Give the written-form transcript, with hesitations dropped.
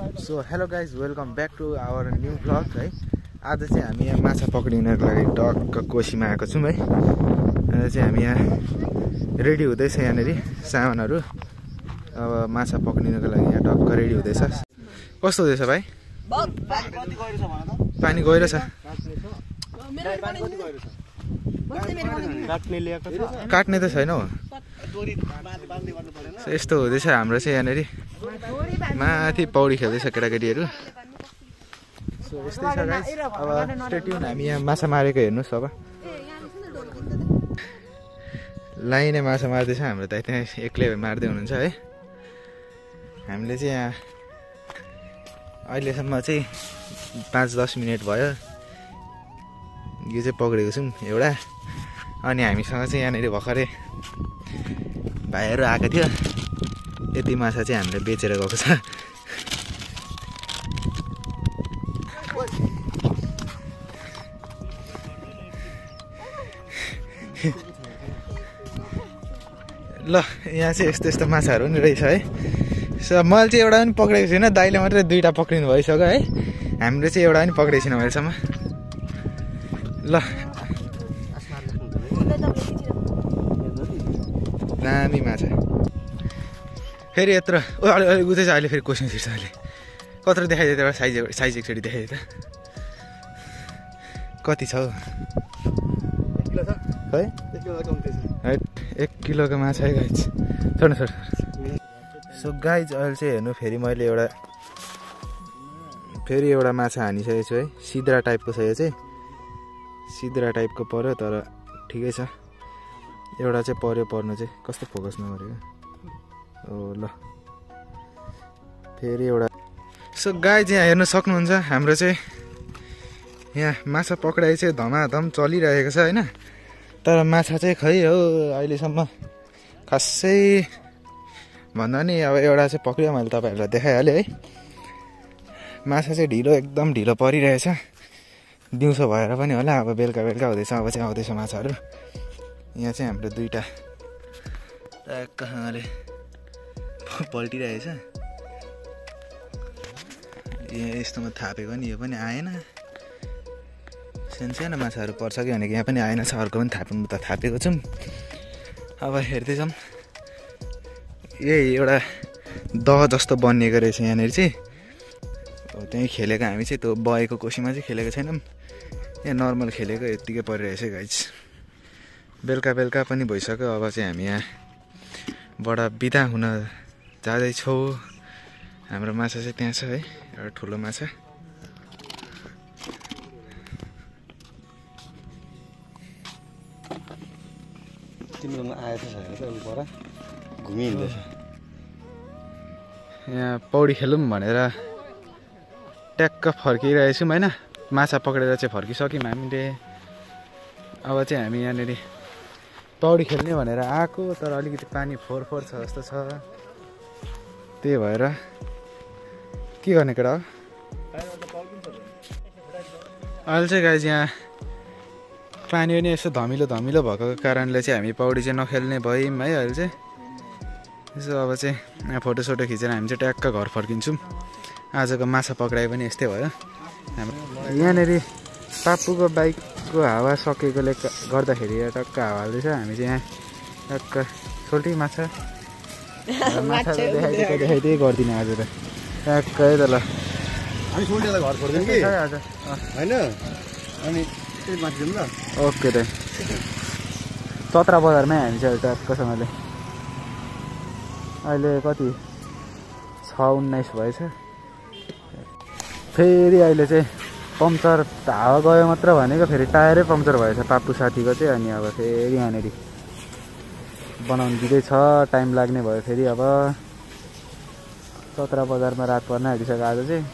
So hello guys welcome back to our new vlog है। आज चाहिँ हामी यहाँ माछा पक्रिनको लागि टक्क कोसीमा आएको छौँ है। आज चाहिँ हामी यहाँ रेडी हुँदैछ यहाँनिर सामानहरू। अब माछा पक्रिनको लागि यहाँ टक्क रेडी हुँदैछ। कस्तो हुँदैछ भाइ? पानी गहिरो छ। काट्ने त छैन हो। यस्तो हुँदैछ हाम्रो चाहिँ यहाँनिर माथि पौडी खेल्दैछ केटाकेटीहरू। सो यस्तै छ गाइस। अब स्टे ट्युन, हामी यहाँ माछा मारेको हेर्नुहोस्। अब लाइनै माछा मार्दैछ हाम्रो त, त्यहाँ एक्लै मार्दै हुनुहुन्छ है। हामीले चाहिँ यहाँ अहिलेसम्म चाहिँ 5-10 मिनट भयो यो चाहिँ पक्रेको छौँ एउटा। अनि हामीसँग चाहिँ यहाँनिर भर्खरै भाइहरू आएको थियो। यति माछा चाहिँ हामीले बेचेर गएको छ। ल यहाँ चाहिँ यस्तो यस्तो माछाहरू पनि रहेछ है। सो मैले चाहिँ एउटा पनि पक्रेको छुइनँ, दाइले मात्रै 2टा पक्रिनु भइसक्यो है। हामीले चाहिँ एउटा पनि पक्रेको छैन अहिलेसम्म। ल दामी माछा फेरि यत्रो अलि उतै छ। अहिले फेरि कोस्नु छिर्छ। अहिले कत्रो देखाइदियो त्यहाँ साइज एकचोटि देखाइदियो त कति छ है? 1 किलोको माछा है गाइज। छोड्नु छोड। सो गाइज अहिले चाहिँ हेर्नु, फेरि मैले एउटा माछा हानिसकेको छु है। सिद्रा टाइपको छ यो चाहिँ, सिद्रा टाइपको पर्यो तर ठिकै छ। एउटा चाहिँ पर्नु चाहिँ कस्तो फोकस नगरेको हो। ल फेरि एउटा। सो गाइज यहाँ हेर्न सक्नुहुन्छ हाम्रो चाहिँ यहाँ माछा पक्राइ चाहिँ धमाधम चलिरहेको छ होइन। तर माछा चाहिँ खै हो अहिलेसम्म खासै भन्दा नि अब एउटा चाहिँ पक्रियो, मैले तपाईँहरूलाई देखाइहालेँ है। माछा चाहिँ एकदम ढिलो परिरहेछ। दिउँसो भएर पनि होला, अब बेलुका हुँदैछ। अब चाहिँ आउँदैछ माछाहरू। यहाँ चाहिँ हाम्रो 2टा कहाँले पल्टिरहेछ। यहाँ यस्तोमा थापेको नि यो पनि आएन। सानो माछाहरू पर्छ कि भनेको यहाँ पनि आएन छ। अर्को पनि थापेको छौँ। अब हेर्दैछौँ। यही एउटा दह जस्तो बनिएको रहेछ यहाँनिर चाहिँ। त्यहीँ खेलेको हामी चाहिँ, त्यो बएको कोसीमा चाहिँ खेलेको छैनौँ। यहाँ नर्मल खेलेको यत्तिकै परिरहेछ गाइज। बेलुका पनि भइसक्यो। अब चाहिँ हामी यहाँबाट बिदा हुन जाँदैछौँ। हाम्रो माछा चाहिँ त्यहाँ छ है, एउटा ठुलो माछा। तिम्रोमा आएछ पर घुमिहिँदैछ। यहाँ पौडी खेलौँ भनेर ट्याक्क फर्किरहेछौँ होइन। माछा पक्रेर चाहिँ फर्किसक्यौँ हामीले। अब चाहिँ हामी यहाँनिर पौडी खेल्ने भनेर आएको, तर अलिकति पानी फोहोर छ जस्तो छ। त्यही भएर के गर्ने केटा हो। अहिले चाहिँ गाइज यहाँ पानी पनि यसो धमिलो भएको कारणले चाहिँ हामी पौडी चाहिँ नखेल्ने भयौँ है अहिले चाहिँ। यसो अब चाहिँ यहाँ फोटोसोटो खिचेर हामी चाहिँ ट्याक्क घर फर्किन्छौँ। आजको माछा पक्राइ पनि यस्तै भयो हाम्रो। यहाँनिर पापुको बाइकको हावा सकेकोले गर्दाखेरि टक्क हावा हाल्दैछ। हामी चाहिँ यहाँ टक्क छोल्टी माछा देखाइदिए गर्दिनँ आज त टक्क है त। ल हामी छोल्टीलाई घर फोर्दिउँ कि आज होइन। अनि माथि ल ओके त। 17 बजारमै हामी चाहिँ टक्कसँगले अहिले कति 6:19 भएछ। फेरि अहिले चाहिँ पम्चर हावा गयो मात्र भनेको, फेरि टायरै पम्चर भएछ पापु साथीको चाहिँ। अनि अब फेरि यहाँनिर बनाउनु दिँदैछ, टाइम लाग्ने भयो फेरि। अब 17 बजारमा रात पर्न आँटिसक्यो आज चाहिँ।